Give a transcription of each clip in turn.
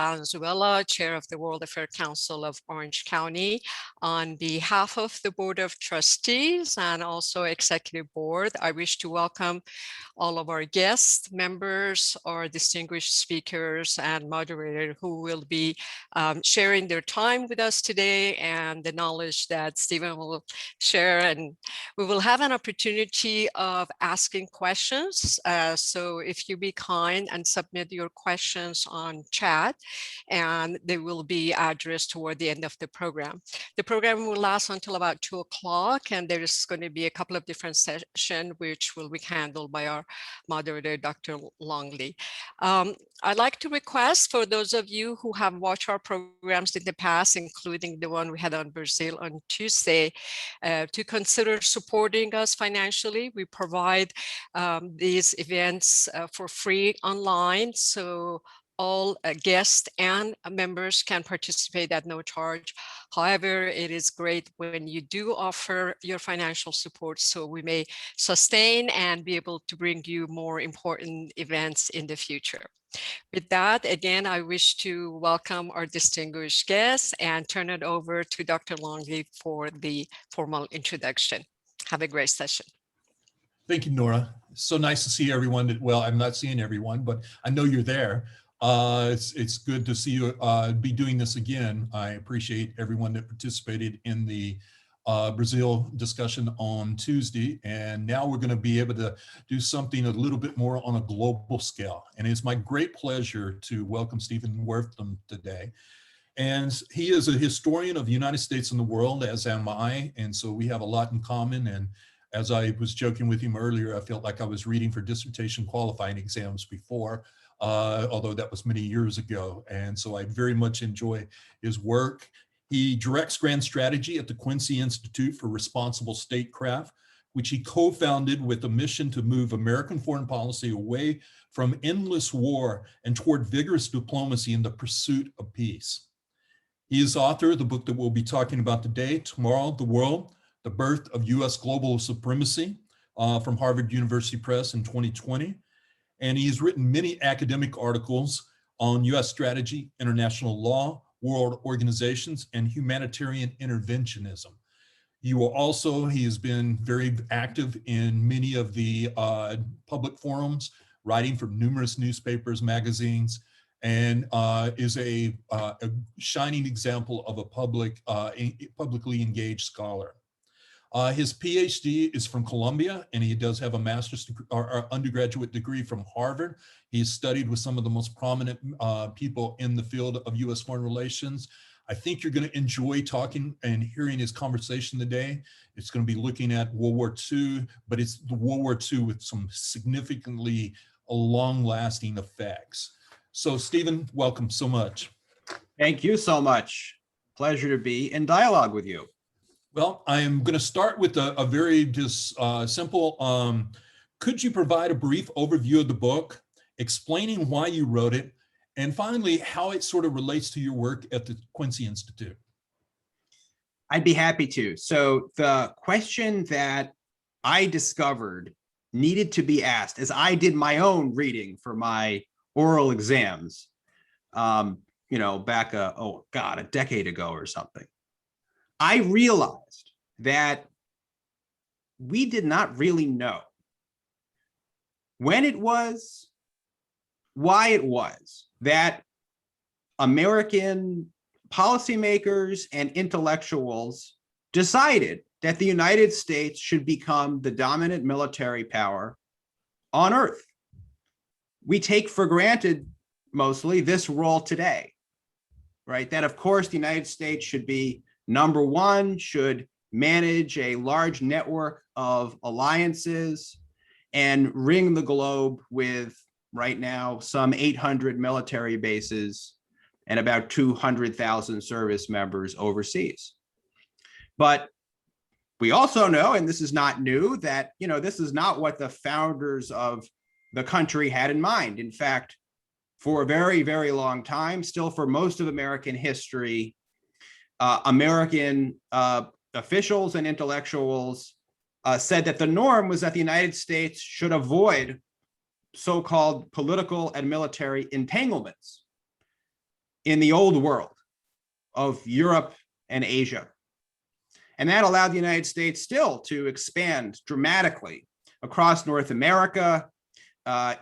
Valenzuela, Chair of the World Affairs Council of Orange County. On behalf of the Board of Trustees and also Executive Board, I wish to welcome all of our guests, members, our distinguished speakers and moderator who will be sharing their time with us today and the knowledge that Stephen will share. And we will have an opportunity of asking questions. So if you be kind and submit your questions on chat, and they will be addressed toward the end of the program. The program will last until about 2 o'clock, and there's going to be a couple of different sessions which will be handled by our moderator, Dr. Longley. I'd like to request for those of you who have watched our programs in the past, including the one we had on Brazil on Tuesday, to consider supporting us financially. We provide these events for free online, so all guests and members can participate at no charge. However, it is great when you do offer your financial support so we may sustain and be able to bring you more important events in the future. With that, again, I wish to welcome our distinguished guests and turn it over to Dr. Longley for the formal introduction. Have a great session. Thank you, Nora. So nice to see everyone. Well, I'm not seeing everyone, but I know you're there. It's good to see you be doing this again. I appreciate everyone that participated in the Brazil discussion on Tuesday. And now we're going to be able to do something a little bit more on a global scale. And it's my great pleasure to welcome Stephen Wertham today. And he is a historian of the United States and the world, as am I. And so we have a lot in common. And as I was joking with him earlier, I felt like I was reading for dissertation qualifying exams before. Although that was many years ago. And so I very much enjoy his work. He directs grand strategy at the Quincy Institute for Responsible Statecraft, which he co-founded with a mission to move American foreign policy away from endless war and toward vigorous diplomacy in the pursuit of peace. He is author of the book that we'll be talking about today, Tomorrow, the World, The Birth of U.S. Global Supremacy, from Harvard University Press in 2020. And he's written many academic articles on U.S. strategy, international law, world organizations, and humanitarian interventionism. He has been very active in many of the public forums, writing for numerous newspapers, magazines, and is a shining example of a publicly engaged scholar. His PhD is from Columbia, and he does have a master's or undergraduate degree from Harvard. He's studied with some of the most prominent people in the field of U.S. foreign relations. I think you're going to enjoy talking and hearing his conversation today. It's going to be looking at World War II, but it's the World War II with some significantly long-lasting effects. So, Stephen, welcome so much. Thank you so much. Pleasure to be in dialogue with you. Well, I'm going to start with a very just simple, could you provide a brief overview of the book, explaining why you wrote it, and finally, how it sort of relates to your work at the Quincy Institute? I'd be happy to. So the question that I discovered needed to be asked as I did my own reading for my oral exams, back a decade ago or something. I realized that we did not really know when it was, why it was that American policymakers and intellectuals decided that the United States should become the dominant military power on Earth. We take for granted mostly this role today, right? That of course the United States should be number one, should manage a large network of alliances and ring the globe with right now some 800 military bases and about 200,000 service members overseas. But we also know, and this is not new, that this is not what the founders of the country had in mind. In fact, for a very, very long time, still for most of American history, American officials and intellectuals said that the norm was that the United States should avoid so-called political and military entanglements. in the old world of Europe and Asia. And that allowed the United States still to expand dramatically across North America,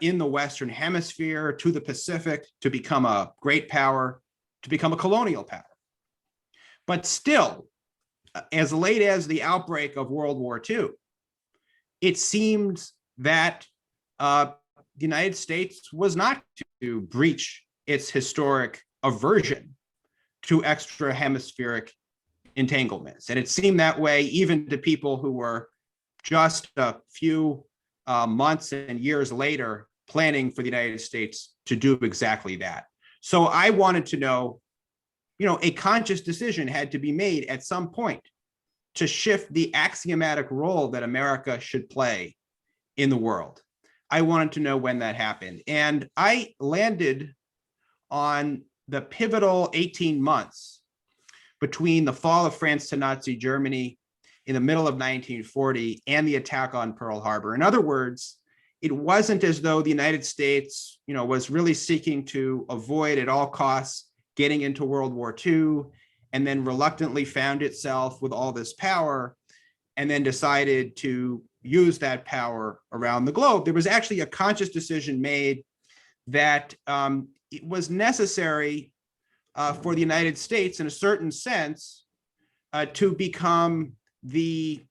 in the Western Hemisphere, to the Pacific, to become a great power, to become a colonial power. But still, as late as the outbreak of World War II, it seemed that the United States was not to breach its historic aversion to extra hemispheric entanglements. And it seemed that way even to people who were just a few months and years later planning for the United States to do exactly that. So I wanted to know, a conscious decision had to be made at some point to shift the axiomatic role that America should play in the world. I wanted to know when that happened. And I landed on the pivotal 18 months between the fall of France to Nazi Germany in the middle of 1940 and the attack on Pearl Harbor. In other words, it wasn't as though the United States, was really seeking to avoid at all costs getting into World War II, and then reluctantly found itself with all this power, and then decided to use that power around the globe. There was actually a conscious decision made that it was necessary for the United States, in a certain sense, to become the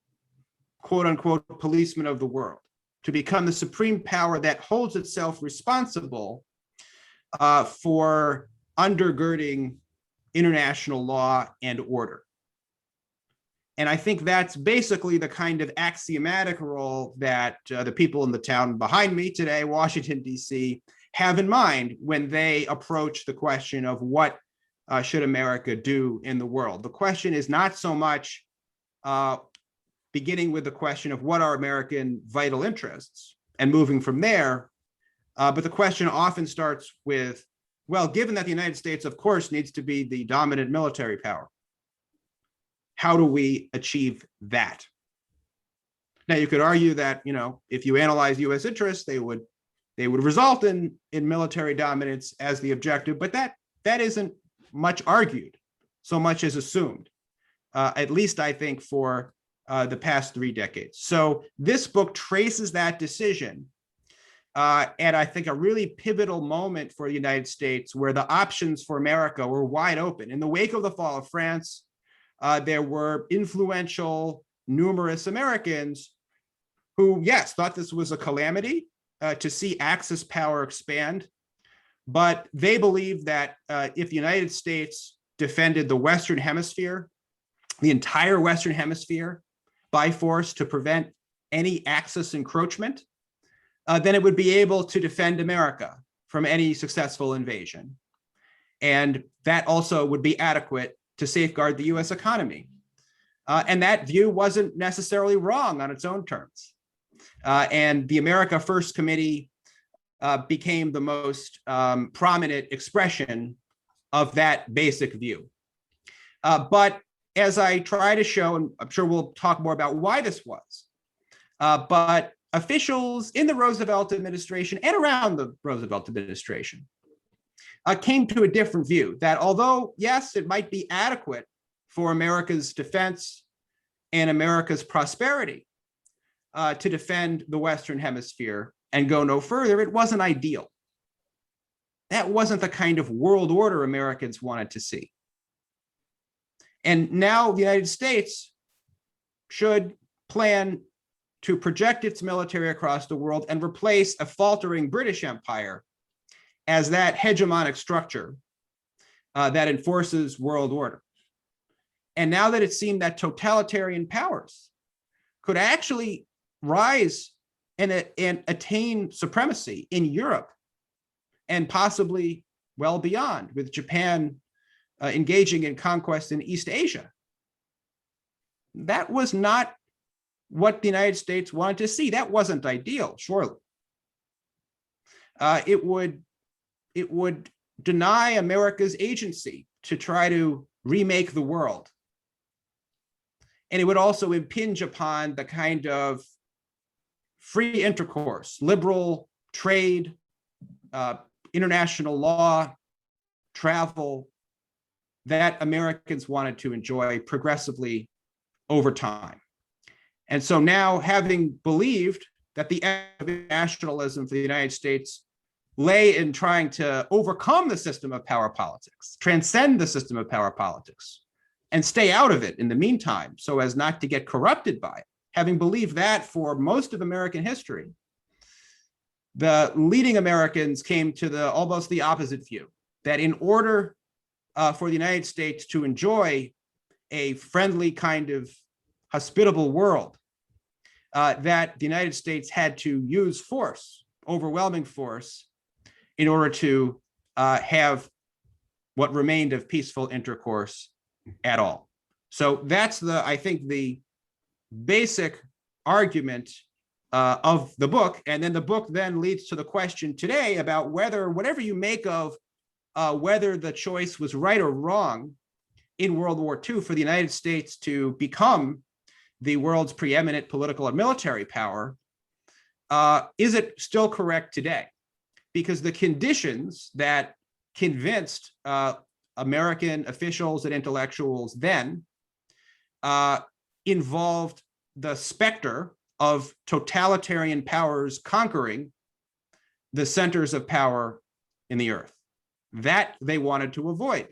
quote unquote policeman of the world, to become the supreme power that holds itself responsible for undergirding international law and order. And I think that's basically the kind of axiomatic role that the people in the town behind me today, Washington, D.C., have in mind when they approach the question of what should America do in the world. The question is not so much beginning with the question of what are American vital interests and moving from there, but the question often starts with, well, given that the United States, of course, needs to be the dominant military power, how do we achieve that? Now, you could argue that, if you analyze U.S. interests, they would result in military dominance as the objective, but that isn't much argued, so much as assumed, at least I think for the past 3 decades. So this book traces that decision at, I think, a really pivotal moment for the United States, where the options for America were wide open. In the wake of the fall of France, there were influential, numerous Americans who, yes, thought this was a calamity to see Axis power expand, but they believed that if the United States defended the Western Hemisphere, the entire Western Hemisphere, by force to prevent any Axis encroachment, then it would be able to defend America from any successful invasion. And that also would be adequate to safeguard the US economy. And that view wasn't necessarily wrong on its own terms. And the America First Committee became the most prominent expression of that basic view. But as I try to show, and I'm sure we'll talk more about why this was, but officials in the Roosevelt administration and around the Roosevelt administration came to a different view, that although, yes, it might be adequate for America's defense and America's prosperity to defend the Western Hemisphere and go no further, it wasn't ideal. That wasn't the kind of world order Americans wanted to see. And now the United States should plan to project its military across the world and replace a faltering British Empire as that hegemonic structure that enforces world order. And now that it seemed that totalitarian powers could actually rise and attain supremacy in Europe and possibly well beyond, with Japan engaging in conquest in East Asia, that was not what the United States wanted to see. That wasn't ideal, surely. It would deny America's agency to try to remake the world. And it would also impinge upon the kind of free intercourse, liberal trade, international law, travel that Americans wanted to enjoy progressively over time. And so now, having believed that the end of nationalism for the United States lay in trying to overcome the system of power politics, transcend the system of power politics, and stay out of it in the meantime so as not to get corrupted by it. Having believed that for most of American history, the leading Americans came to almost the opposite view, that in order for the United States to enjoy a friendly kind of hospitable world, that the United States had to use force, overwhelming force, in order to have what remained of peaceful intercourse at all. So that's I think the basic argument of the book. And then the book then leads to the question today about whether, whatever you make of whether the choice was right or wrong in World War II for the United States to become the world's preeminent political and military power, is it still correct today? Because the conditions that convinced American officials and intellectuals then involved the specter of totalitarian powers conquering the centers of power in the earth. That they wanted to avoid.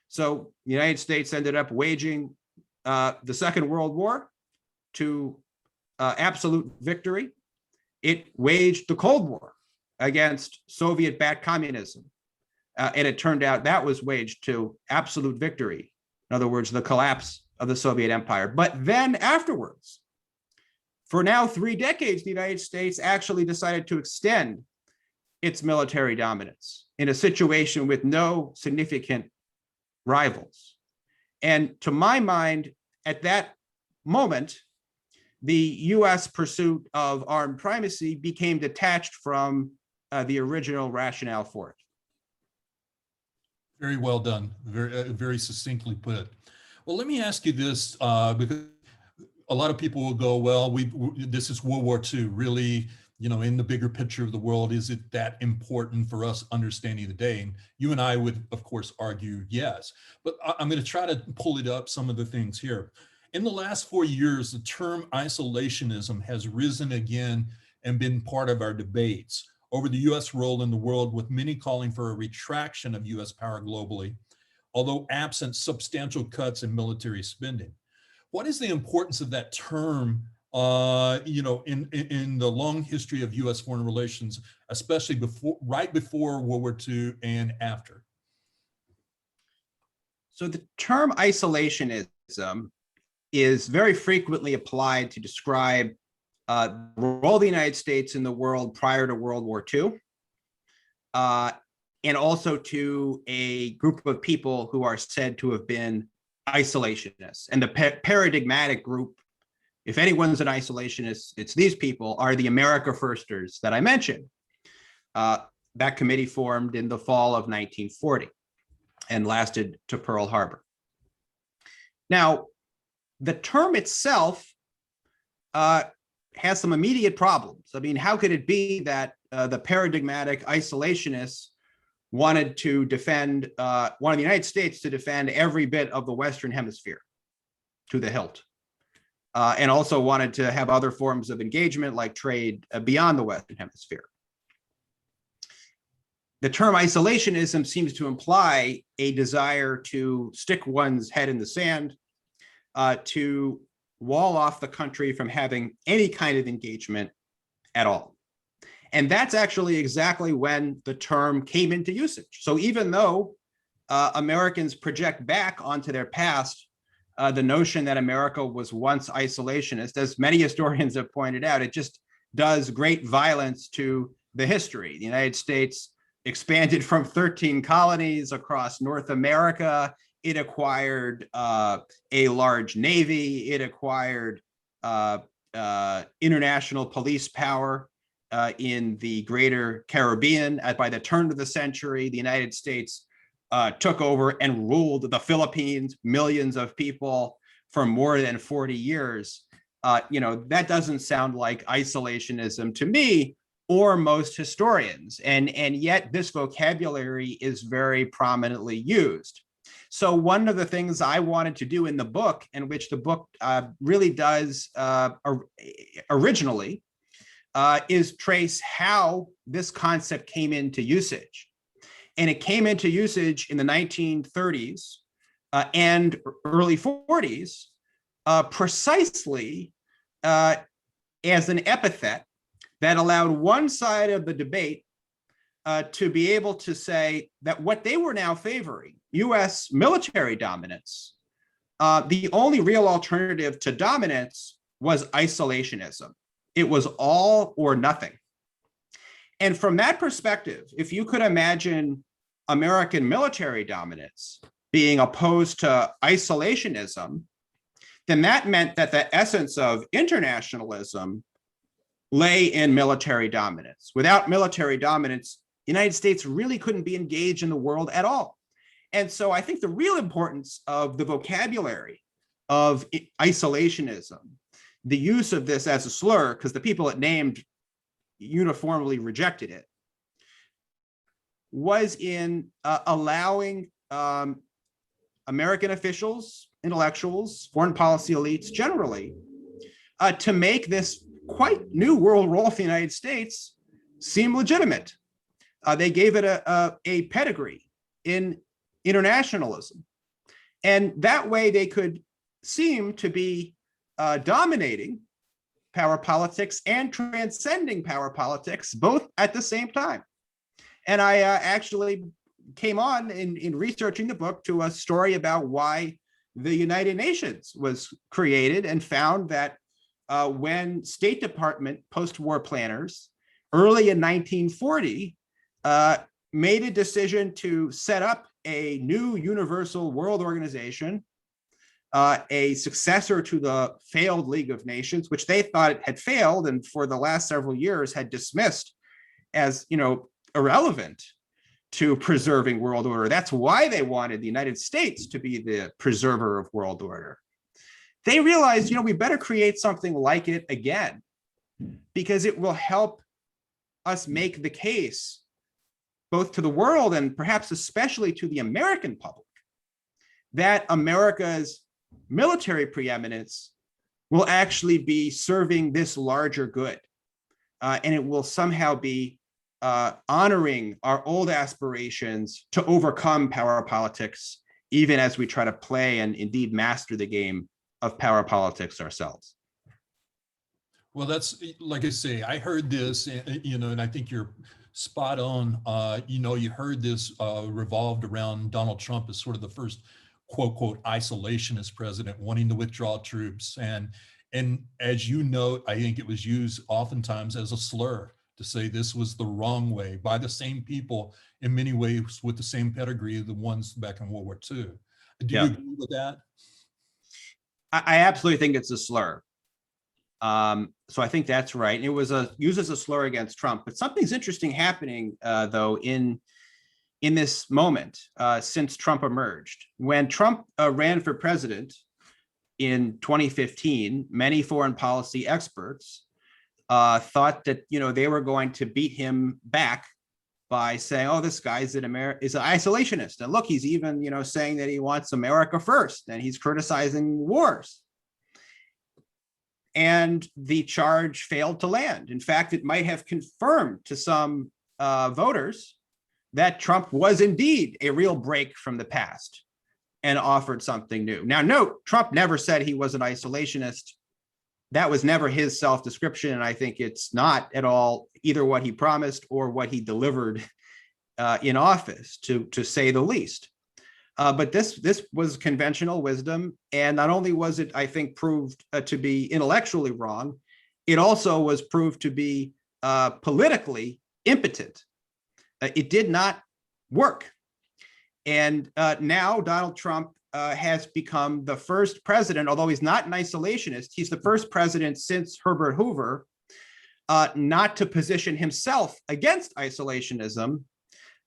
So the United States ended up waging the Second World War to absolute victory. It waged the Cold War against Soviet-backed communism. And it turned out that was waged to absolute victory. In other words, the collapse of the Soviet Empire. But then afterwards, for now 3 decades, the United States actually decided to extend its military dominance in a situation with no significant rivals. And to my mind, at that moment, the US pursuit of armed primacy became detached from the original rationale for it. Very well done. Very succinctly put. Well, let me ask you this, because a lot of people will go, well, this is World War II. Really, in the bigger picture of the world, is it that important for us understanding the day? And you and I would, of course, argue yes. But I'm going to try to pull it up some of the things here. In the last 4 years, the term isolationism has risen again and been part of our debates over the U.S. role in the world, with many calling for a retraction of U.S. power globally, although absent substantial cuts in military spending. What is the importance of that term, in the long history of U.S. foreign relations, especially right before World War II and after? So the term isolationism is very frequently applied to describe the role of the United States in the world prior to World War II, and also to a group of people who are said to have been isolationists. And the paradigmatic group, if anyone's an isolationist, it's these people, are the America Firsters that I mentioned. That committee formed in the fall of 1940 and lasted to Pearl Harbor. Now, the term itself has some immediate problems. I mean, how could it be that the paradigmatic isolationists wanted the United States to defend every bit of the Western Hemisphere to the hilt, and also wanted to have other forms of engagement like trade beyond the Western Hemisphere? The term isolationism seems to imply a desire to stick one's head in the sand, to wall off the country from having any kind of engagement at all. And that's actually exactly when the term came into usage. So even though Americans project back onto their past the notion that America was once isolationist, as many historians have pointed out, it just does great violence to the history. The United States expanded from 13 colonies across North America. It acquired a large navy. It acquired international police power in the greater Caribbean. By the turn of the century, the United States took over and ruled the Philippines, millions of people, for more than 40 years. That doesn't sound like isolationism to me. or most historians. And yet this vocabulary is very prominently used. So one of the things I wanted to do in the book, and which the book really does originally, is trace how this concept came into usage. And it came into usage in the 1930s and early 40s, precisely as an epithet that allowed one side of the debate to be able to say that what they were now favoring, US military dominance, the only real alternative to dominance was isolationism. It was all or nothing. And from that perspective, if you could imagine American military dominance being opposed to isolationism, then that meant that the essence of internationalism lay in military dominance. Without military dominance, the United States really couldn't be engaged in the world at all. And so I think the real importance of the vocabulary of isolationism, the use of this as a slur, because the people it named uniformly rejected it, was in allowing American officials, intellectuals, foreign policy elites generally, to make this quite new world role for the United States seem legitimate. They gave it a pedigree in internationalism. And that way they could seem to be dominating power politics and transcending power politics, both at the same time. And I actually came on in researching the book to a story about why the United Nations was created, and found that when State Department post-war planners early in 1940 made a decision to set up a new universal world organization, a successor to the failed League of Nations, which they thought had failed and for the last several years had dismissed as, irrelevant to preserving world order. That's why they wanted the United States to be the preserver of world order. They realized, we better create something like it again, because it will help us make the case both to the world and perhaps especially to the American public that America's military preeminence will actually be serving this larger good. And it will somehow be honoring our old aspirations to overcome power politics, even as we try to play and indeed master the game of power politics ourselves. Well, that's, like I say, I heard this, and I think you're spot on. You heard this revolved around Donald Trump as sort of the first quote, quote, isolationist president wanting to withdraw troops. And as you note, I think it was used oftentimes as a slur to say this was the wrong way by the same people in many ways with the same pedigree of the ones back in World War II. Do you agree with that? I absolutely think it's a slur. So I think that's right. It was used as a slur against Trump. But something's interesting happening, though, in this moment since Trump emerged. When Trump ran for president in 2015, many foreign policy experts thought that they were going to beat him back by saying, "Oh, this guy's is an isolationist, and look, he's even saying that he wants America first, and he's criticizing wars." And the charge failed to land. In fact, it might have confirmed to some voters that Trump was indeed a real break from the past and offered something new. Now, note, Trump never said he was an isolationist. That was never his self-description, and I think it's not at all either what he promised or what he delivered in office, to say the least. But this was conventional wisdom, and not only was it, I think, proved to be intellectually wrong, it also was proved to be politically impotent. It did not work. And now Donald Trump has become the first president, although he's not an isolationist, he's the first president since Herbert Hoover not to position himself against isolationism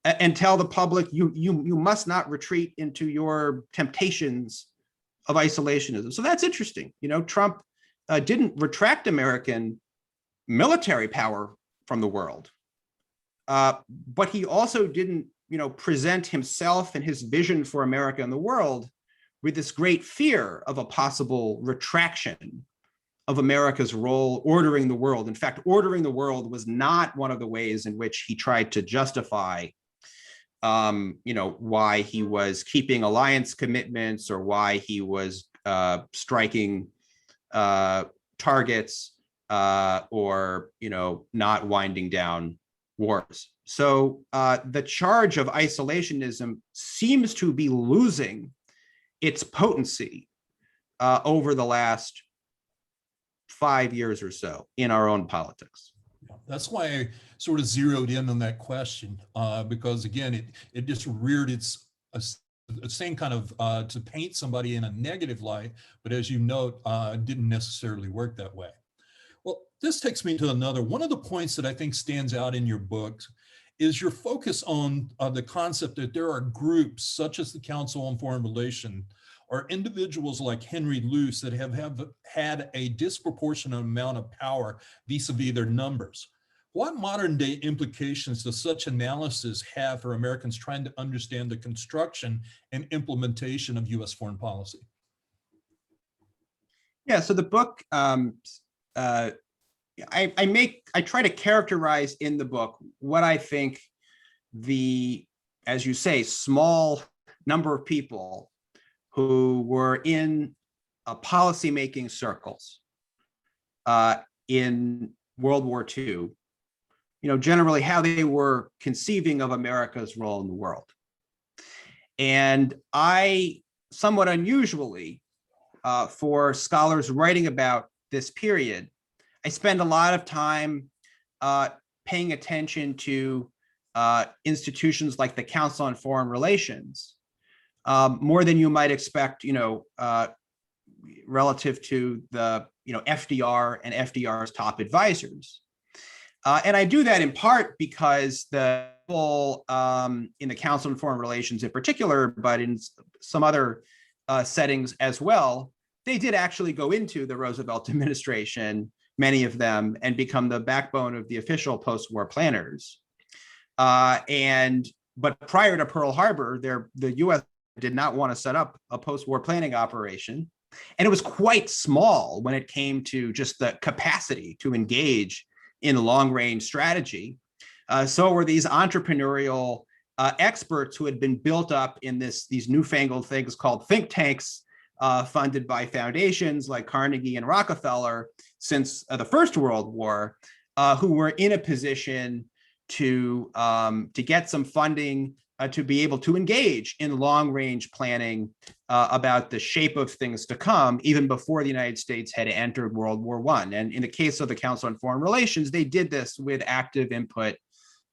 and tell the public, you must not retreat into your temptations of isolationism. So that's interesting. Trump didn't retract American military power from the world. But he also didn't, present himself and his vision for America and the world with this great fear of a possible retraction of America's role ordering the world. In fact, ordering the world was not one of the ways in which he tried to justify, why he was keeping alliance commitments or why he was striking targets or, not winding down wars. So the charge of isolationism seems to be losing its potency over the last 5 years or so in our own politics. That's why I sort of zeroed in on that question, because again, it just reared its same kind of to paint somebody in a negative light, but as you note, didn't necessarily work that way. Well, this takes me to another one of the points that I think stands out in your book is your focus on the concept that there are groups such as the Council on Foreign Relations or individuals like Henry Luce that have had a disproportionate amount of power vis-a-vis their numbers. What modern day implications does such analysis have for Americans trying to understand the construction and implementation of US foreign policy? Yeah, so the book, I try to characterize in the book what I think as you say, small number of people who were in policymaking circles in World War II, generally how they were conceiving of America's role in the world. And I, somewhat unusually, for scholars writing about this period, I spend a lot of time paying attention to institutions like the Council on Foreign Relations, more than you might expect, relative to the, FDR and FDR's top advisors. And I do that in part because the people in the Council on Foreign Relations in particular, but in some other settings as well, they did actually go into the Roosevelt administration, many of them, and become the backbone of the official post-war planners. But prior to Pearl Harbor, the US did not want to set up a post-war planning operation. And it was quite small when it came to just the capacity to engage in long-range strategy. So were these entrepreneurial experts who had been built up in these newfangled things called think tanks, funded by foundations like Carnegie and Rockefeller since the First World War, who were in a position to get some funding to be able to engage in long-range planning about the shape of things to come, even before the United States had entered World War I. And in the case of the Council on Foreign Relations, they did this with active input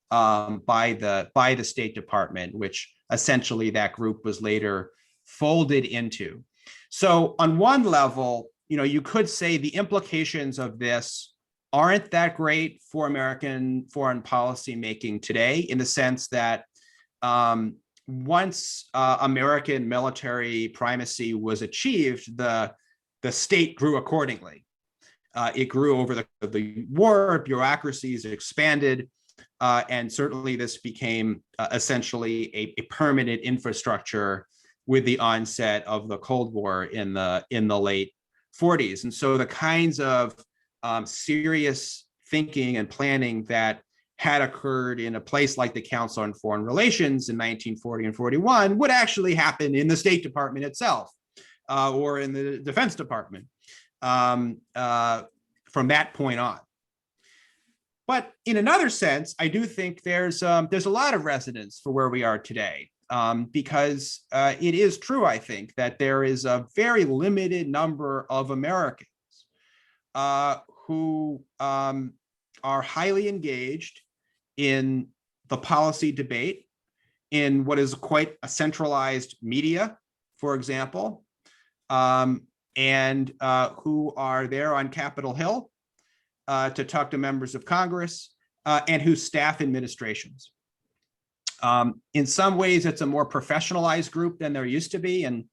by the State Department, which essentially that group was later folded into. So on one level, you could say the implications of this aren't that great for American foreign policy making today, in the sense that once American military primacy was achieved, the state grew accordingly. It grew over the war, bureaucracies expanded, and certainly this became essentially a permanent infrastructure with the onset of the Cold War in the late 40s. And so the kinds of serious thinking and planning that had occurred in a place like the Council on Foreign Relations in 1940 and 41 would actually happen in the State Department itself or in the Defense Department from that point on. But in another sense, I do think there's a lot of resonance for where we are today, because it is true, I think, that there is a very limited number of Americans who are highly engaged in the policy debate, in what is quite a centralized media, for example, and who are there on Capitol Hill to talk to members of Congress and who staff administrations. In some ways, it's a more professionalized group than there used to be. And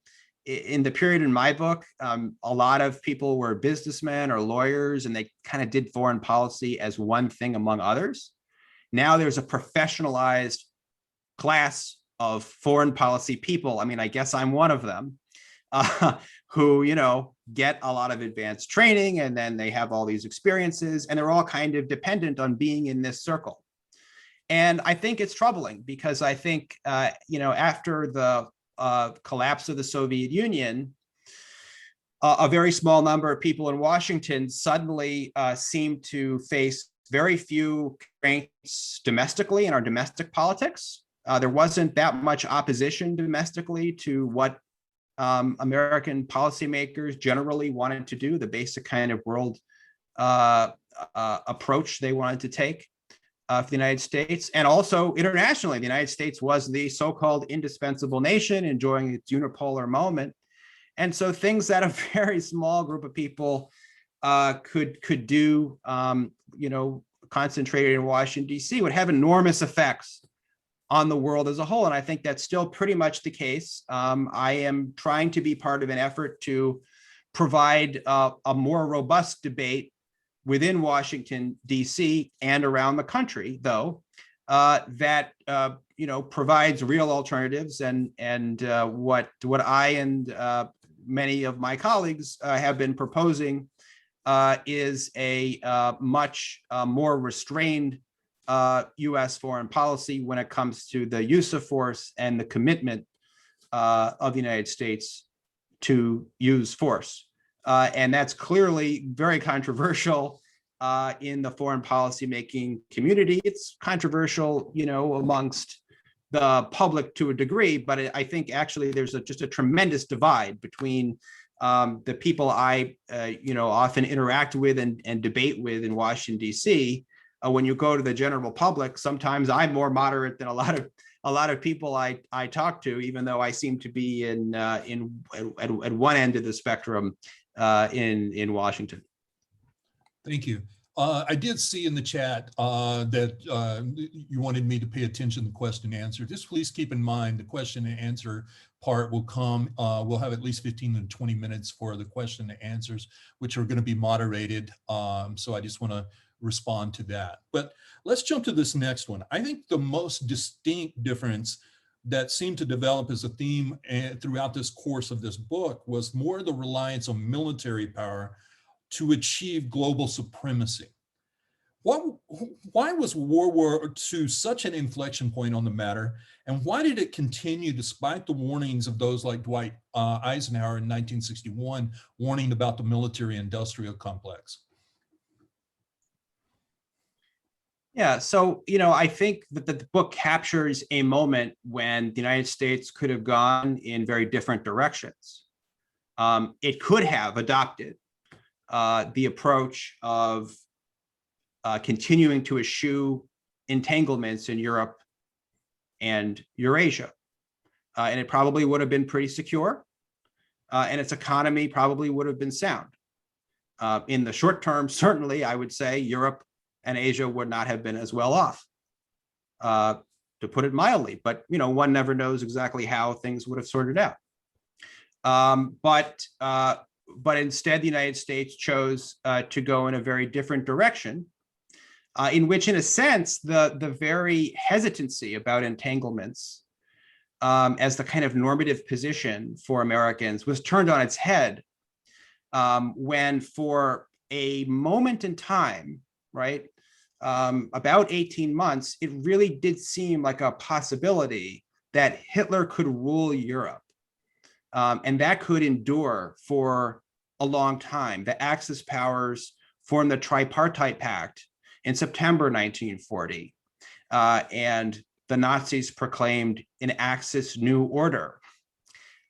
in the period in my book, a lot of people were businessmen or lawyers, and they kind of did foreign policy as one thing among others. Now there's a professionalized class of foreign policy people. I mean, I guess I'm one of them, who, you know, get a lot of advanced training, and then they have all these experiences, and they're all kind of dependent on being in this circle. And I think it's troubling because I think, you know, after the collapse of the Soviet Union, a very small number of people in Washington suddenly seemed to face very few constraints domestically in our domestic politics. There wasn't that much opposition domestically to what American policymakers generally wanted to do, the basic kind of world approach they wanted to take for the United States. And also internationally, the United States was the so-called indispensable nation enjoying its unipolar moment. And so things that a very small group of people could do, you know, concentrated in Washington, D.C. would have enormous effects on the world as a whole. And I think that's still pretty much the case. I am trying to be part of an effort to provide a more robust debate within Washington, D.C. and around the country, though, that you know, provides real alternatives. And what I and many of my colleagues have been proposing is a much more restrained U.S. foreign policy when it comes to the use of force and the commitment of the United States to use force. And that's clearly very controversial in the foreign policy making community. It's controversial, you know, amongst the public to a degree, but I think actually there's just a tremendous divide between the people I, you know, often interact with and debate with in Washington, D.C. When you go to the general public, sometimes I'm more moderate than a lot of people I talk to, even though I seem to be at one end of the spectrum in Washington. Thank you. I did see in the chat that you wanted me to pay attention to the question and answer. Just please keep in mind the question and answer part will come. We'll have at least 15 to 20 minutes for the question and answers, which are going to be moderated. So I just want to respond to that. But let's jump to this next one. I think the most distinct difference that seemed to develop as a theme throughout this course of this book was more the reliance on military power to achieve global supremacy. Why was World War II such an inflection point on the matter? And why did it continue despite the warnings of those like Dwight Eisenhower in 1961, warning about the military-industrial complex? Yeah, so, you know, I think that the book captures a moment when the United States could have gone in very different directions. It could have adopted the approach of continuing to eschew entanglements in Europe and Eurasia. And it probably would have been pretty secure, and its economy probably would have been sound. In the short term, certainly, I would say Europe and Asia would not have been as well off, to put it mildly. But, you know, one never knows exactly how things would have sorted out. But instead, the United States chose to go in a very different direction, in which, in a sense, the very hesitancy about entanglements as the kind of normative position for Americans was turned on its head when, for a moment in time, right, about 18 months, it really did seem like a possibility that Hitler could rule Europe. And that could endure for a long time. The Axis powers formed the Tripartite Pact in September 1940, and the Nazis proclaimed an Axis New Order.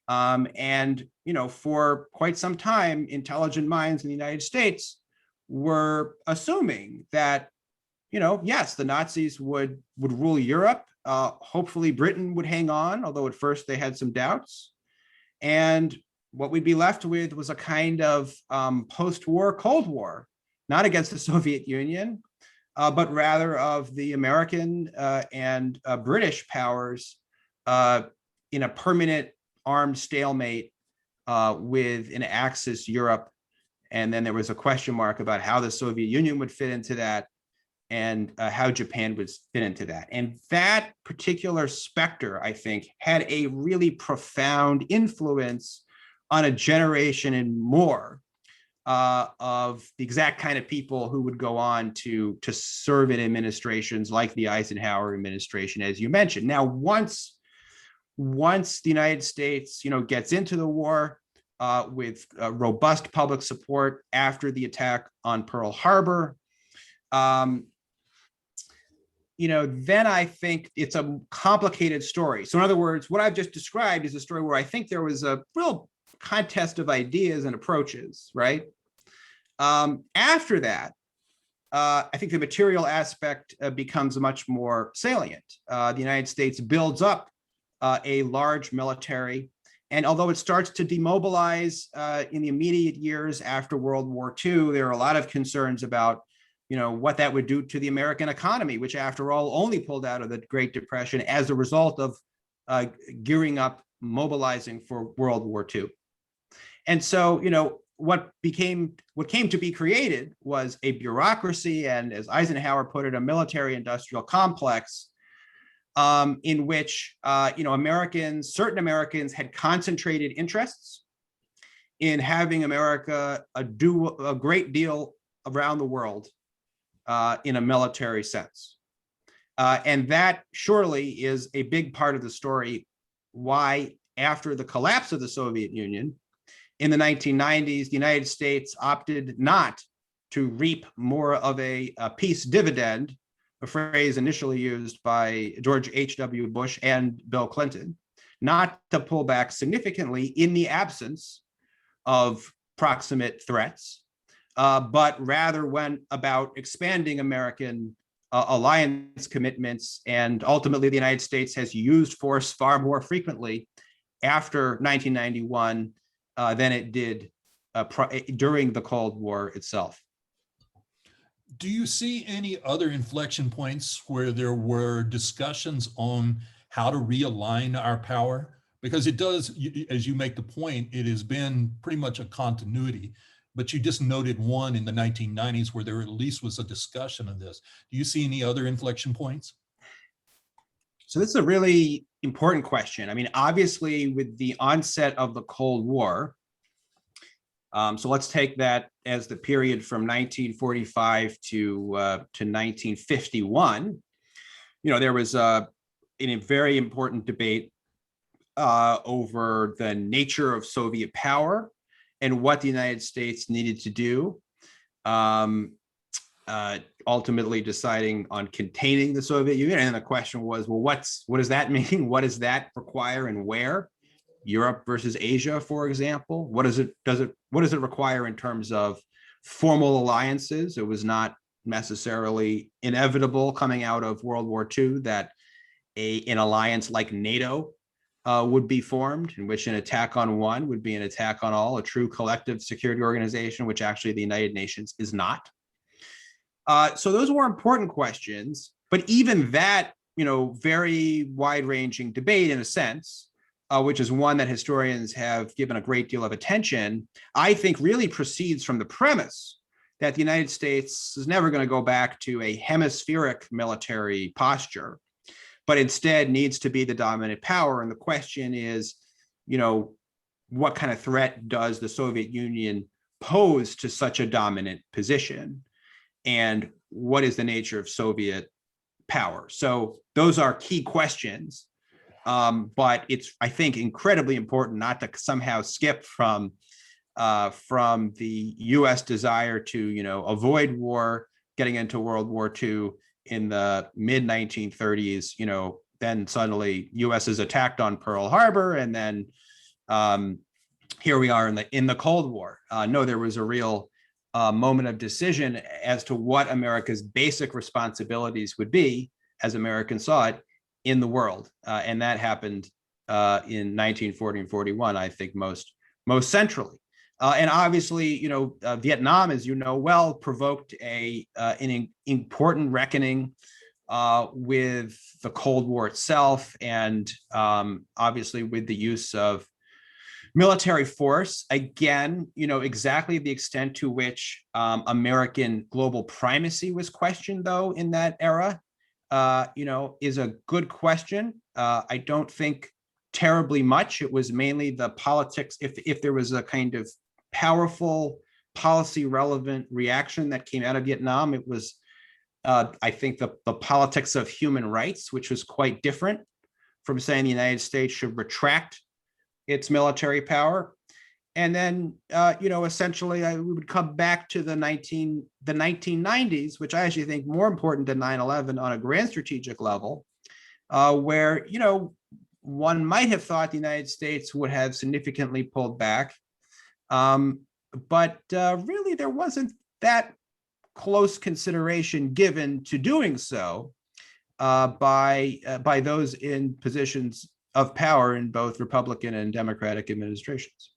And, you know, for quite some time, intelligent minds in the United States were assuming that, you know, yes, the Nazis would rule Europe. Hopefully Britain would hang on, although at first they had some doubts. And what we'd be left with was a kind of post-war Cold War, not against the Soviet Union, but rather of the American and British powers in a permanent armed stalemate with an Axis Europe. And then there was a question mark about how the Soviet Union would fit into that and how Japan would fit into that. And that particular specter, I think, had a really profound influence on a generation and more of the exact kind of people who would go on to serve in administrations like the Eisenhower administration, as you mentioned. Now, once the United States, gets into the war with robust public support after the attack on Pearl Harbor, then I think it's a complicated story. So in other words, what I've just described is a story where I think there was a real contest of ideas and approaches, right? After that, I think the material aspect becomes much more salient. The United States builds up a large military, and although it starts to demobilize in the immediate years after World War II, there are a lot of concerns about what that would do to the American economy, which after all only pulled out of the Great Depression as a result of gearing up, mobilizing for World War II. And so, what came to be created was a bureaucracy and, as Eisenhower put it, a military industrial complex in which, certain Americans had concentrated interests in having America do a great deal around the world in a military sense. And that surely is a big part of the story why, after the collapse of the Soviet Union in the 1990s, the United States opted not to reap more of a peace dividend, a phrase initially used by George H.W. Bush and Bill Clinton, not to pull back significantly in the absence of proximate threats, but rather went about expanding American alliance commitments. And ultimately, the United States has used force far more frequently after 1991 than it did during the Cold War itself. Do you see any other inflection points where there were discussions on how to realign our power? Because it does, as you make the point, it has been pretty much a continuity, but you just noted one in the 1990s where there at least was a discussion of this. Do you see any other inflection points? So this is a really important question. I mean, obviously, with the onset of the Cold War, so let's take that as the period from 1945 to 1951. There was a very important debate over the nature of Soviet power and what the United States needed to do, ultimately deciding on containing the Soviet Union. And the question was, well, what does that mean? What does that require and where? Europe versus Asia, for example. What does it require in terms of formal alliances? It was not necessarily inevitable coming out of World War II that an alliance like NATO would be formed, in which an attack on one would be an attack on all, a true collective security organization, which actually the United Nations is not. So those were important questions, but even that, very wide-ranging debate in a sense, which is one that historians have given a great deal of attention, I think really proceeds from the premise that the United States is never going to go back to a hemispheric military posture, but instead needs to be the dominant power. And the question is, what kind of threat does the Soviet Union pose to such a dominant position? And what is the nature of Soviet power? So those are key questions. But it's, I think, incredibly important not to somehow skip from the U.S. desire to, avoid war, getting into World War II in the mid-1930s. Then suddenly U.S. is attacked on Pearl Harbor, and then here we are in the Cold War. No, there was a real moment of decision as to what America's basic responsibilities would be, as Americans saw it, in the world, and that happened in 1940 and 41, I think, most centrally. And obviously, Vietnam, as you know well, provoked an important reckoning with the Cold War itself, and obviously with the use of Military force, again, exactly the extent to which American global primacy was questioned, though, in that era, is a good question. I don't think terribly much. It was mainly the politics. If there was a kind of powerful policy relevant reaction that came out of Vietnam, it was, I think, the politics of human rights, which was quite different from saying the United States should retract its military power. And then, essentially, we would come back to the 1990s, which I actually think more important than 9/11 on a grand strategic level, where, one might have thought the United States would have significantly pulled back. But really, there wasn't that close consideration given to doing so by those in positions of power in both Republican and Democratic administrations.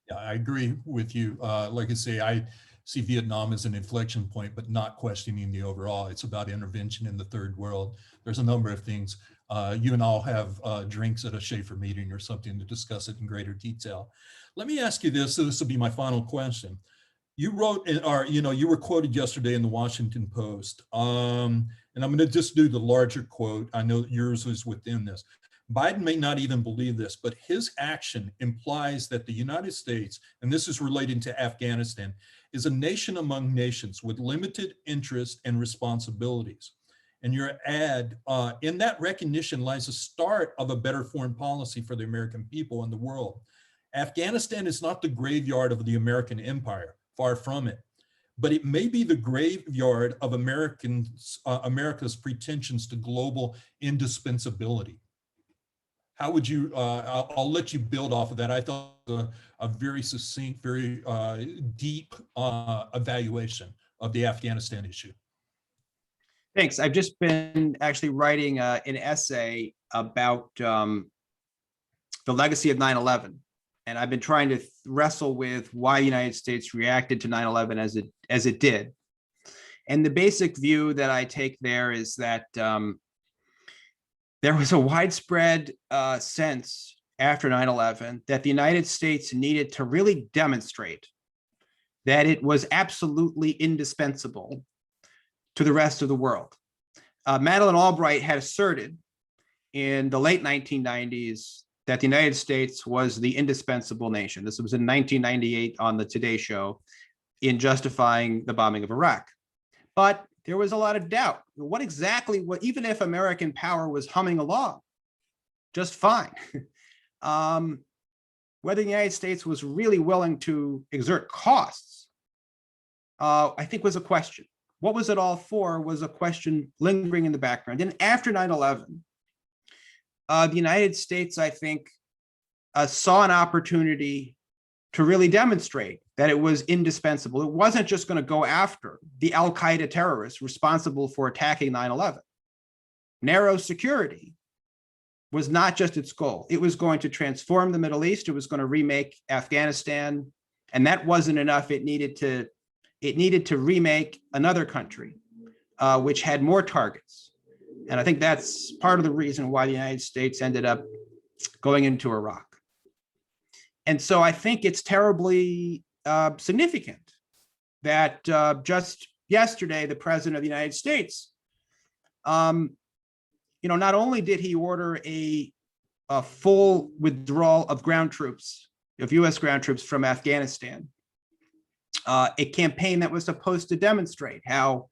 Yeah, I agree with you. Like I say, I see Vietnam as an inflection point, but not questioning the overall. It's about intervention in the third world. There's a number of things. You and I'll have drinks at a Schaefer meeting or something to discuss it in greater detail. Let me ask you this. So this will be my final question. You wrote, or you were quoted yesterday in the Washington Post, and I'm going to just do the larger quote. I know yours was within this. Biden may not even believe this, but his action implies that the United States, and this is relating to Afghanistan, is a nation among nations with limited interests and responsibilities. And your ad, in that recognition lies the start of a better foreign policy for the American people and the world. Afghanistan is not the graveyard of the American empire, far from it, but it may be the graveyard of America's pretensions to global indispensability. How would you, I'll let you build off of that. I thought a very succinct, very deep evaluation of the Afghanistan issue. Thanks. I've just been actually writing an essay about the legacy of 9/11. And I've been trying to wrestle with why the United States reacted to 9/11 as it did. And the basic view that I take there is that there was a widespread sense after 9/11 that the United States needed to really demonstrate that it was absolutely indispensable to the rest of the world. Madeleine Albright had asserted in the late 1990s that the United States was the indispensable nation. This was in 1998 on the Today Show in justifying the bombing of Iraq. But there was a lot of doubt. What exactly, even if American power was humming along just fine, whether the United States was really willing to exert costs, I think was a question. What was it all for was a question lingering in the background. And after 9/11, the United States, I think, saw an opportunity to really demonstrate that it was indispensable. It wasn't just going to go after the al-Qaeda terrorists responsible for attacking 9/11. Narrow security was not just its goal. It was going to transform the Middle East. It was going to remake Afghanistan. And that wasn't enough. It needed to remake another country, which had more targets. And I think that's part of the reason why the United States ended up going into Iraq. And so I think it's terribly significant that just yesterday, the president of the United States, not only did he order a full withdrawal of ground troops, of US ground troops from Afghanistan, a campaign that was supposed to demonstrate how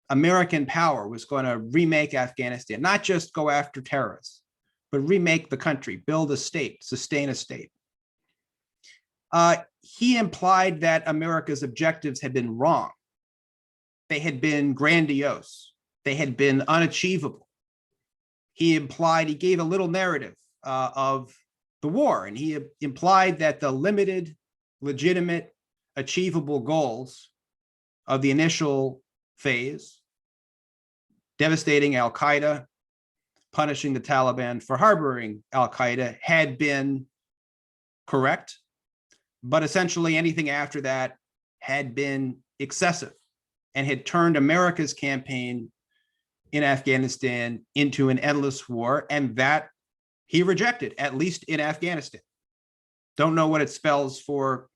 American power was going to remake Afghanistan, not just go after terrorists, but remake the country, build a state, sustain a state. He implied that America's objectives had been wrong. They had been grandiose. They had been unachievable. He gave a little narrative of the war, and he implied that the limited, legitimate, achievable goals of the initial phase, devastating al-Qaeda, punishing the Taliban for harboring al-Qaeda, had been correct, but essentially anything after that had been excessive and had turned America's campaign in Afghanistan into an endless war, and that he rejected, at least in Afghanistan. don't know what it spells for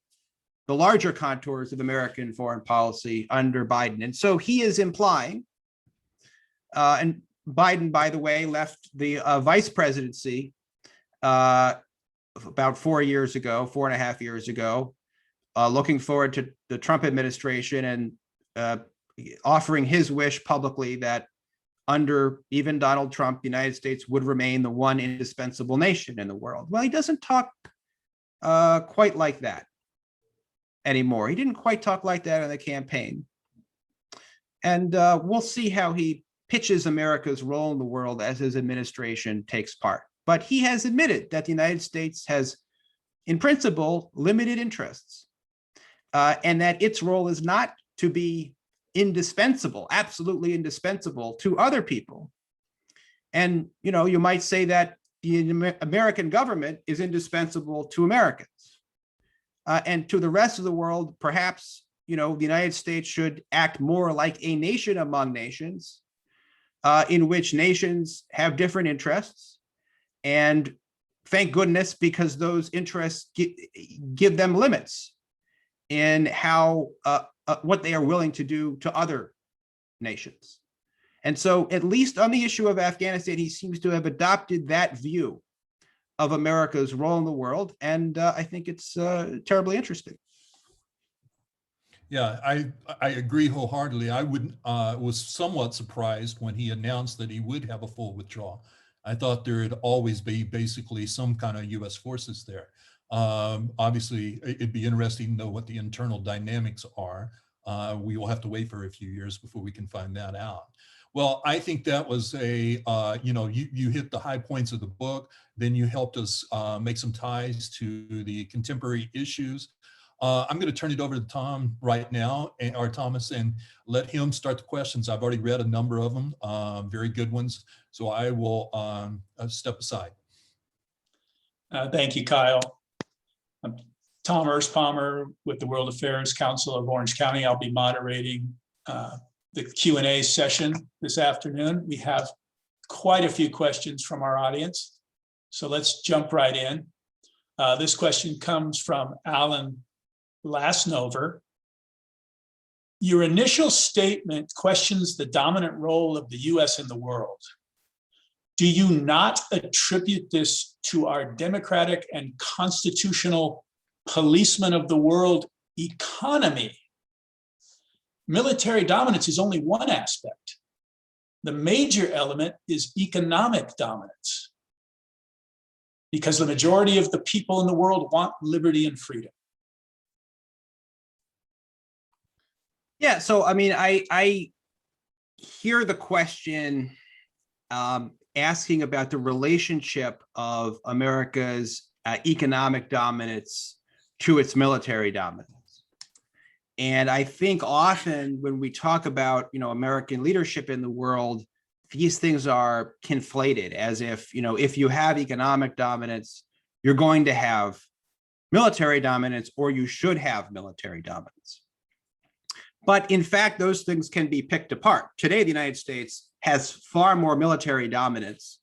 the larger contours of American foreign policy under Biden. And so he is implying, and Biden, by the way, left the vice presidency about 4.5 years ago, looking forward to the Trump administration and offering his wish publicly that under even Donald Trump, the United States would remain the one indispensable nation in the world. Well, he doesn't talk quite like that anymore. He didn't quite talk like that in the campaign. And we'll see how he pitches America's role in the world as his administration takes part. But he has admitted that the United States has, in principle, limited interests, and that its role is not to be indispensable, absolutely indispensable to other people. And, you know, you might say that the American government is indispensable to Americans. And to the rest of the world, perhaps, you know, the United States should act more like a nation among nations, in which nations have different interests. And thank goodness, because those interests give them limits in how what they are willing to do to other nations. And so, at least on the issue of Afghanistan, he seems to have adopted that view of America's role in the world. And I think it's terribly interesting. Yeah, I agree wholeheartedly. I was somewhat surprised when he announced that he would have a full withdrawal. I thought there'd always be basically some kind of U.S. forces there. Obviously, it'd be interesting to know what the internal dynamics are. We will have to wait for a few years before we can find that out. Well, I think that was you hit the high points of the book. Then you helped us make some ties to the contemporary issues. I'm going to turn it over to Tom right now, or Thomas, and let him start the questions. I've already read a number of them, very good ones. So I will step aside. Thank you, Kyle. I'm Tom Erspalmer with the World Affairs Council of Orange County. I'll be moderating the Q&A session this afternoon. We have quite a few questions from our audience, so let's jump right in. This question comes from Alan Lasnover. Your initial statement questions the dominant role of the US in the world. Do you not attribute this to our democratic and constitutional policeman of the world economy? Military dominance is only one aspect. The major element is economic dominance, because the majority of the people in the world want liberty and freedom. Yeah, so I mean, I hear the question asking about the relationship of America's economic dominance to its military dominance. And I think often when we talk about, you know, American leadership in the world, these things are conflated as if, you know, if you have economic dominance, you're going to have military dominance, or you should have military dominance. But in fact, those things can be picked apart. Today, the United States has far more military dominance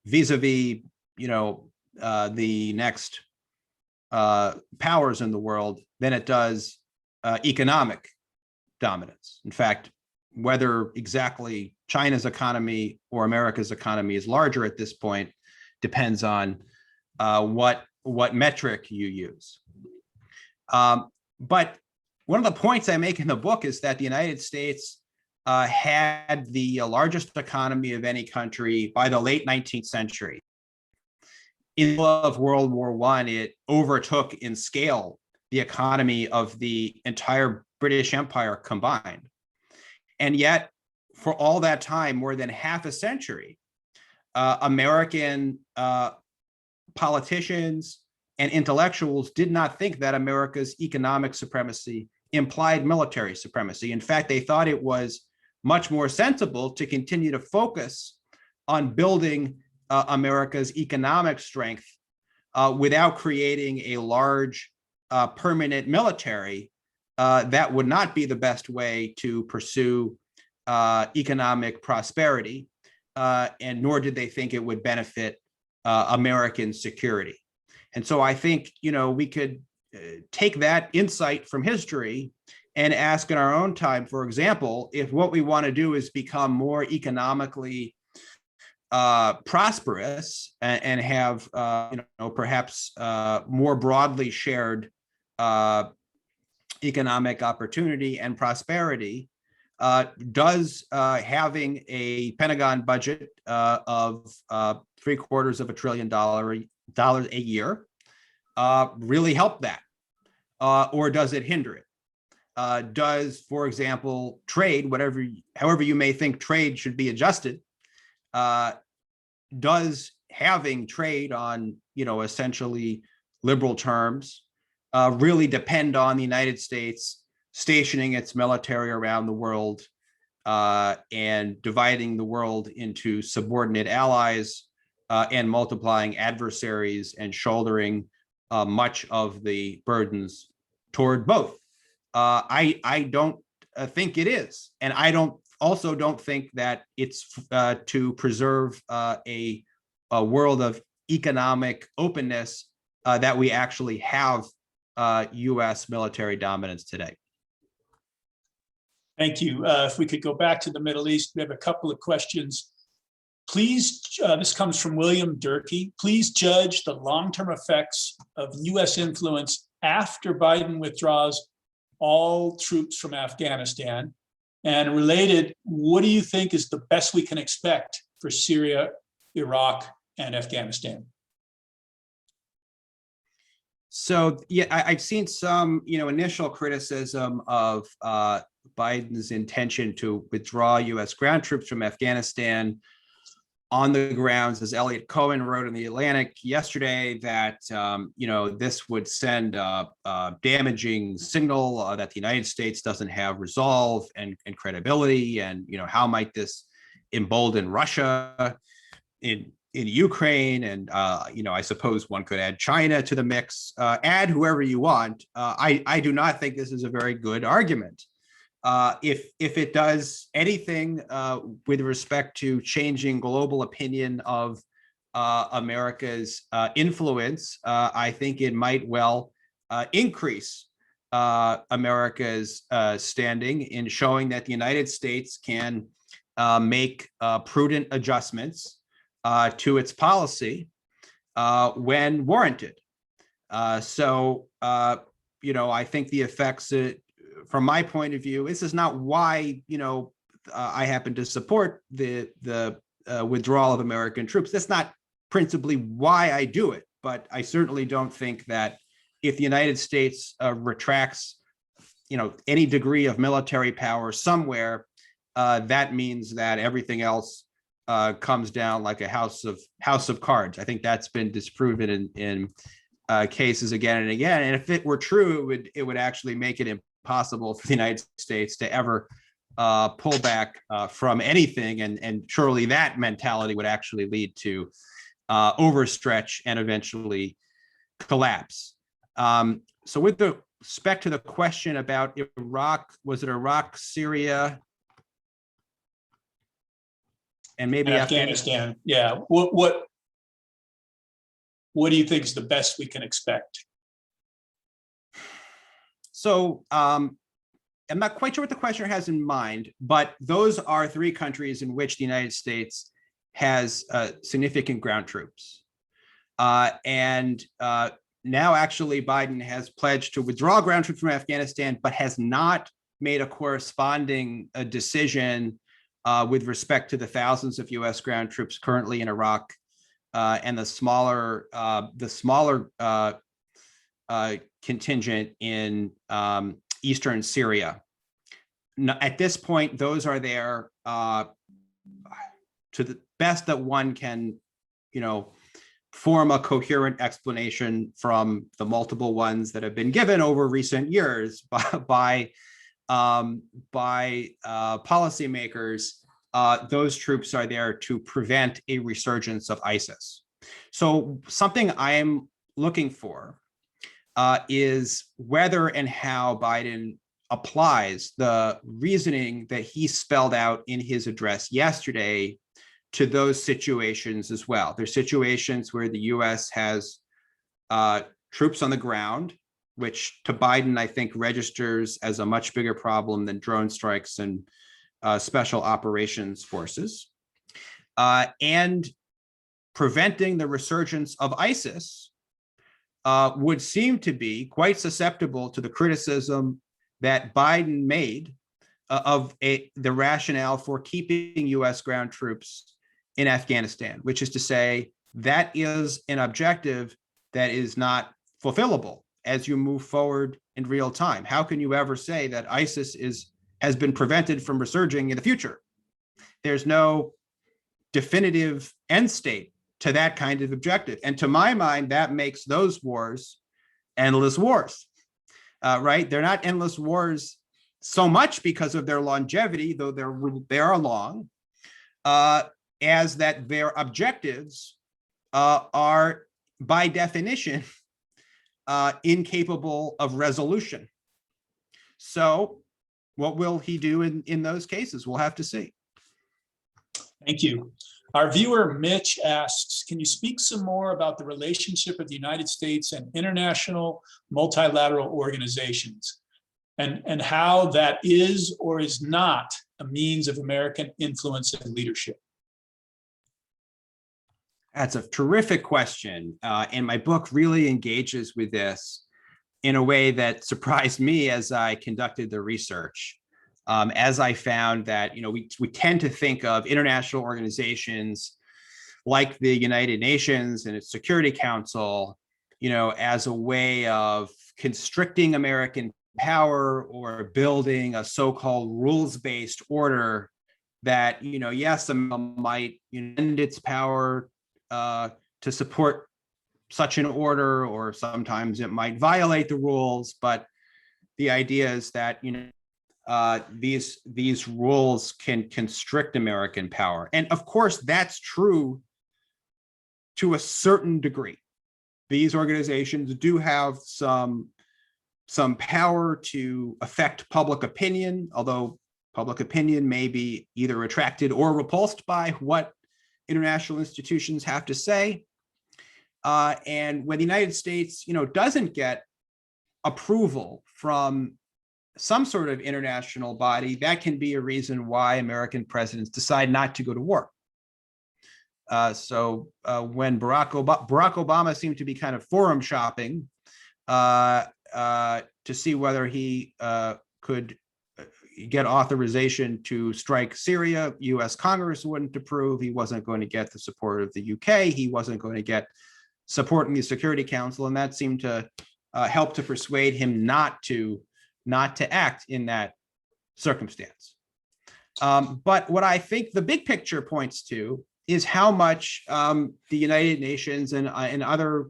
vis-a-vis, you know, the next powers in the world than it does economic dominance. In fact, whether exactly China's economy or America's economy is larger at this point depends on what metric you use. But one of the points I make in the book is that the United States had the largest economy of any country by the late 19th century. In the middle of World War I, it overtook in scale the economy of the entire British Empire combined. And yet, for all that time, more than half a century, American politicians and intellectuals did not think that America's economic supremacy implied military supremacy. In fact, they thought it was much more sensible to continue to focus on building America's economic strength without creating a large permanent military. That would not be the best way to pursue economic prosperity, and nor did they think it would benefit American security. And so I think, we could take that insight from history and ask in our own time, for example, if what we want to do is become more economically prosperous and have, perhaps more broadly shared economic opportunity and prosperity, does having a Pentagon budget of $750 billion a year really help that? Or does it hinder it? Does, for example, trade, however you may think trade should be adjusted, does having trade on, essentially liberal terms really depend on the United States stationing its military around the world and dividing the world into subordinate allies and multiplying adversaries and shouldering much of the burdens toward both? I don't think it is. And I don't think that it's to preserve a world of economic openness that we actually have US military dominance today. Thank you. If we could go back to the Middle East, we have a couple of questions. Please, this comes from William Durkee. Please judge the long-term effects of US influence after Biden withdraws all troops from Afghanistan. And related, what do you think is the best we can expect for Syria, Iraq, and Afghanistan? So, yeah, I've seen some, initial criticism of Biden's intention to withdraw US ground troops from Afghanistan on the grounds, as Elliot Cohen wrote in The Atlantic yesterday, that, this would send a damaging signal that the United States doesn't have resolve and credibility. And, how might this embolden Russia in Ukraine? And, I suppose one could add China to the mix, add whoever you want. I do not think this is a very good argument. If it does anything with respect to changing global opinion of America's influence, I think it might well increase America's standing in showing that the United States can make prudent adjustments to its policy when warranted. I think the effects, from my point of view, this is not why I happen to support the withdrawal of American troops. That's not principally why I do it, but I certainly don't think that if the United States retracts, any degree of military power somewhere, that means that everything else comes down like a house of cards. I think that's been disproven in cases again and again. And if it were true, it would actually make it impossible for the United States to ever pull back from anything. And surely that mentality would actually lead to overstretch and eventually collapse. So with respect to the question about Iraq, was it Iraq, Syria, and maybe Afghanistan? Yeah. What do you think is the best we can expect? So I'm not quite sure what the questioner has in mind, but those are three countries in which the United States has significant ground troops. Now actually Biden has pledged to withdraw ground troops from Afghanistan, but has not made a corresponding decision with respect to the thousands of US ground troops currently in Iraq and the smaller contingent in eastern Syria. At this point, those are there to the best that one can, form a coherent explanation from the multiple ones that have been given over recent years by policymakers. Those troops are there to prevent a resurgence of ISIS. So something I'm looking for is whether and how Biden applies the reasoning that he spelled out in his address yesterday to those situations as well. There's situations where the US has troops on the ground, which to Biden, I think, registers as a much bigger problem than drone strikes and special operations forces, and preventing the resurgence of ISIS would seem to be quite susceptible to the criticism that Biden made of the rationale for keeping US ground troops in Afghanistan, which is to say that is an objective that is not fulfillable as you move forward in real time. How can you ever say that ISIS has been prevented from resurging in the future? There's no definitive end state to that kind of objective. And to my mind, that makes those wars endless wars, right? They're not endless wars so much because of their longevity, though they are long, as that their objectives are by definition incapable of resolution. So what will he do in those cases? We'll have to see. Thank you. Our viewer Mitch asks, can you speak some more about the relationship of the United States and international multilateral organizations, and how that is or is not a means of American influence and leadership? That's a terrific question. And my book really engages with this in a way that surprised me as I conducted the research. As I found that, we tend to think of international organizations like the United Nations and its Security Council, as a way of constricting American power or building a so-called rules-based order that, yes, America might end its power to support such an order, or sometimes it might violate the rules. But the idea is that, these rules can constrict American power. And of course, that's true to a certain degree. These organizations do have some power to affect public opinion, although public opinion may be either attracted or repulsed by what international institutions have to say. And when the United States, doesn't get approval from some sort of international body, that can be a reason why American presidents decide not to go to war. So when Barack Obama seemed to be kind of forum shopping to see whether he could get authorization to strike Syria, US Congress wouldn't approve. He wasn't going to get the support of the UK. He wasn't going to get support in the Security Council. And that seemed to help to persuade him not to act in that circumstance. But what I think the big picture points to is how much the United Nations and other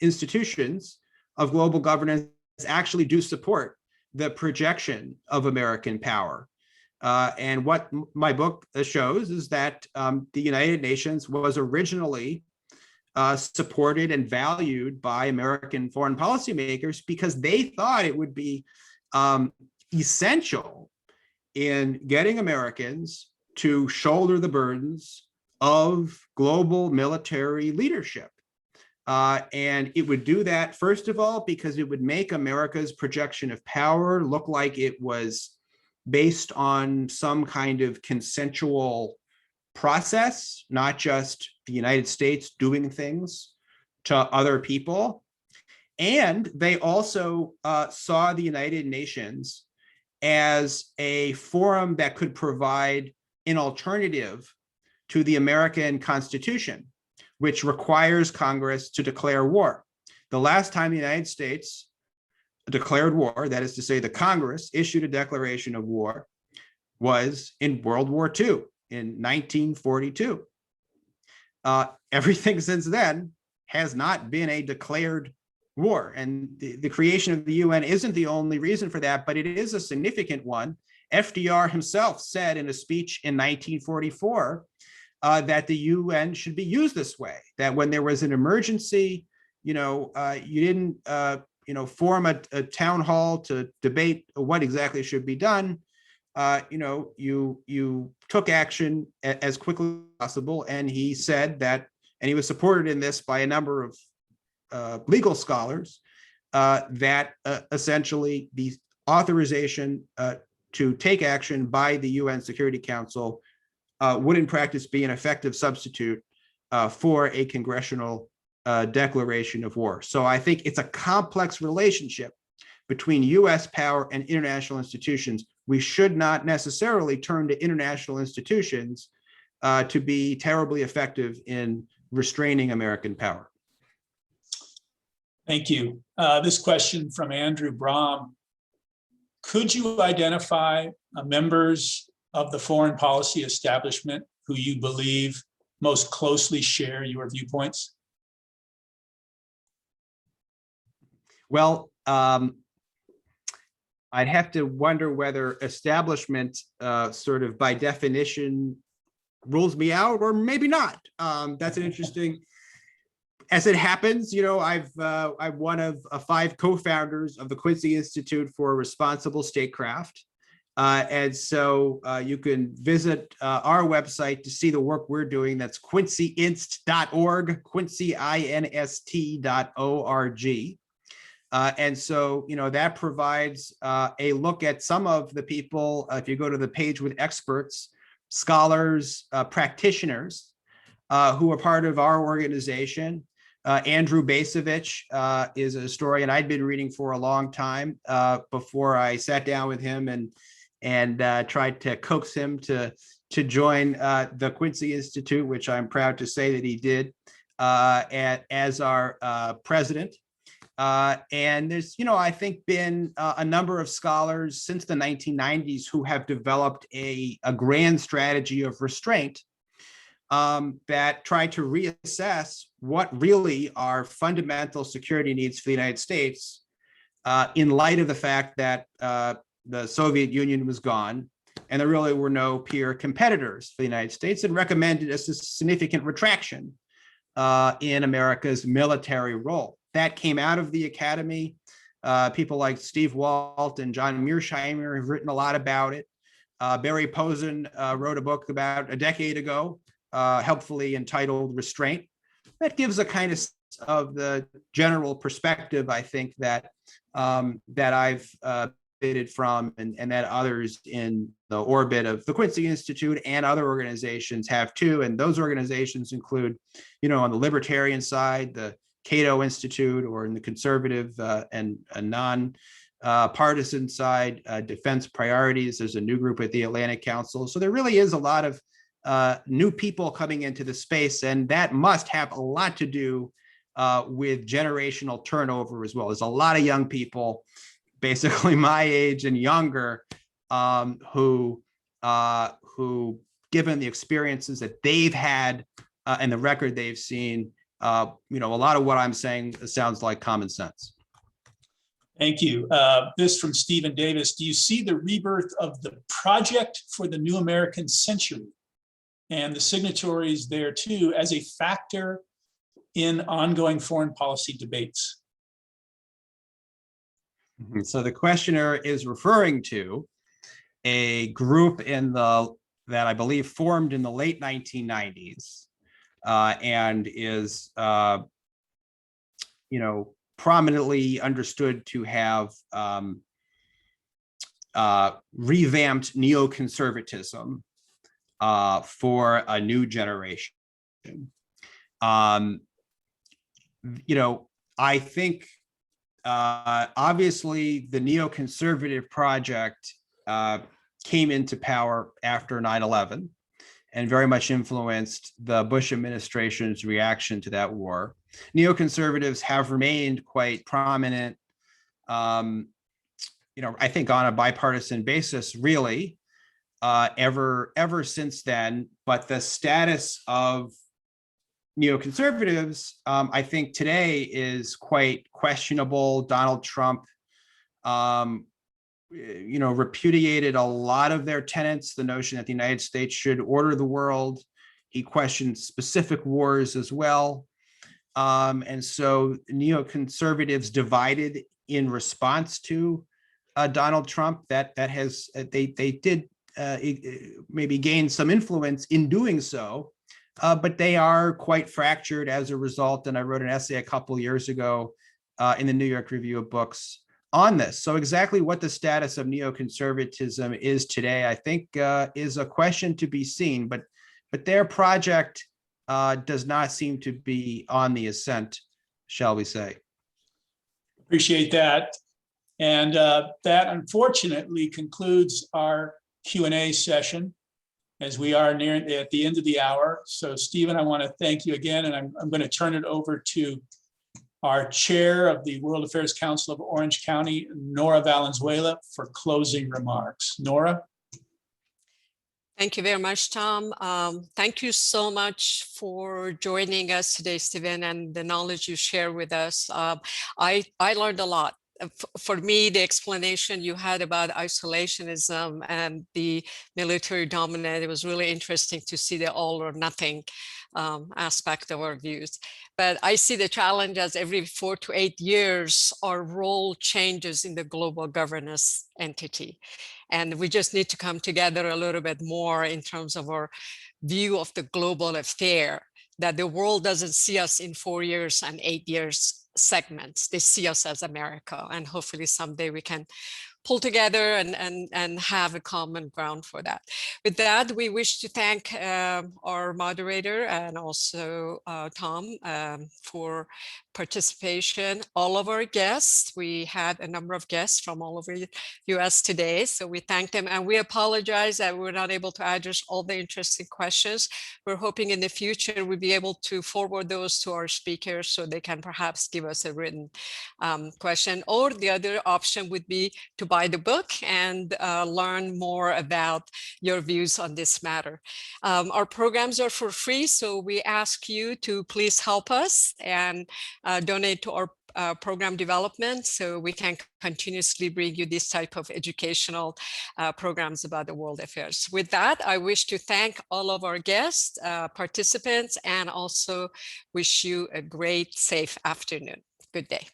institutions of global governance actually do support the projection of American power. And what my book shows is that the United Nations was originally supported and valued by American foreign policymakers because they thought it would be essential in getting Americans to shoulder the burdens of global military leadership. And it would do that, first of all, because it would make America's projection of power look like it was based on some kind of consensual process, not just the United States doing things to other people. And they also saw the United Nations as a forum that could provide an alternative to the American Constitution, which requires Congress to declare war. The last time the United States declared war, that is to say the Congress issued a declaration of war, was in World War II in 1942. Everything since then has not been a declared war. And the creation of the UN isn't the only reason for that, but it is a significant one. FDR himself said in a speech in 1944 that the UN should be used this way, that when there was an emergency, you didn't form a town hall to debate what exactly should be done. You took action as quickly as possible. And he said that, and he was supported in this by a number of legal scholars that essentially the authorization to take action by the UN Security Council would in practice be an effective substitute for a congressional declaration of war. So I think it's a complex relationship between US power and international institutions. We should not necessarily turn to international institutions to be terribly effective in restraining American power. Thank you. This question from Andrew Brom. Could you identify members of the foreign policy establishment who you believe most closely share your viewpoints? Well, I'd have to wonder whether establishment sort of by definition rules me out or maybe not. That's an interesting, as it happens, you know, I'm one of 5 co-founders of the Quincy Institute for Responsible Statecraft. And so you can visit our website to see the work we're doing. That's quincyinst.org, quincyinst.org. And so, you know, that provides a look at some of the people, if you go to the page with experts, scholars, practitioners who are part of our organization. Andrew Bacevich is a historian I'd been reading for a long time before I sat down with him and tried to coax him to join the Quincy Institute, which I'm proud to say that he did as our president. And there's, you know, I think been a number of scholars since the 1990s who have developed a grand strategy of restraint that try to reassess what really are fundamental security needs for the United States in light of the fact that the Soviet Union was gone and there really were no peer competitors for the United States, and recommended a significant retraction in America's military role. That came out of the academy. People like Steve Walt and John Mearsheimer have written a lot about it. Barry Posen wrote a book about a decade ago, helpfully entitled Restraint. That gives a kind of the general perspective, I think, that that I've benefited from, and that others in the orbit of the Quincy Institute and other organizations have too. And those organizations include, you know, on the libertarian side, the Cato Institute, or in the conservative and a non-partisan side, Defense Priorities. There's a new group at the Atlantic Council. So there really is a lot of new people coming into the space, and that must have a lot to do with generational turnover as well. There's a lot of young people, basically my age and younger, who, given the experiences that they've had and the record they've seen, you know, a lot of what I'm saying sounds like common sense. Thank you. This from Stephen Davis. Do you see the rebirth of the Project for the New American Century and the signatories there too as a factor in ongoing foreign policy debates? So the questioner is referring to a group that I believe formed in the late 1990s. And is, you know, prominently understood to have revamped neoconservatism for a new generation. You know, I think obviously the neoconservative project came into power after 9/11. And very much influenced the Bush administration's reaction to that war. Neoconservatives have remained quite prominent, you know, I think on a bipartisan basis, really, ever since then. But the status of neoconservatives, I think today is quite questionable. Donald Trump, you know, repudiated a lot of their tenets, the notion that the United States should order the world. He questioned specific wars as well. And so neoconservatives divided in response to Donald Trump. That has, they did maybe gain some influence in doing so, but they are quite fractured as a result. And I wrote an essay a couple years ago in the New York Review of Books on this. So exactly what the status of neoconservatism is today, I think is a question to be seen, but their project does not seem to be on the ascent, shall we say. Appreciate that. And that unfortunately concludes our Q&A session as we are near at the end of the hour. So Stephen, I want to thank you again, and I'm going to turn it over to our chair of the World Affairs Council of Orange County, Nora Valenzuela, for closing remarks. Nora? Thank you very much, Tom. Thank you so much for joining us today, Stephen, and the knowledge you share with us. I learned a lot. For me, the explanation you had about isolationism and the military dominance, it was really interesting to see the all or nothing aspect of our views. But I see the challenge as every 4 to 8 years, our role changes in the global governance entity. And we just need to come together a little bit more in terms of our view of the global affair, that the world doesn't see us in 4 years and 8 years segments. They see us as America, and hopefully someday we can pull together and have a common ground for that. With that, we wish to thank our moderator and also Tom for participation. All of our guests, we had a number of guests from all over the US today, so we thank them, and we apologize that we're not able to address all the interesting questions. We're hoping in the future we'll be able to forward those to our speakers so they can perhaps give us a written question, or the other option would be to buy the book and learn more about your views on this matter. Our programs are for free, so we ask you to please help us and donate to our program development so we can continuously bring you this type of educational programs about the world affairs. With that, I wish to thank all of our guests, participants, and also wish you a great, safe afternoon. Good day.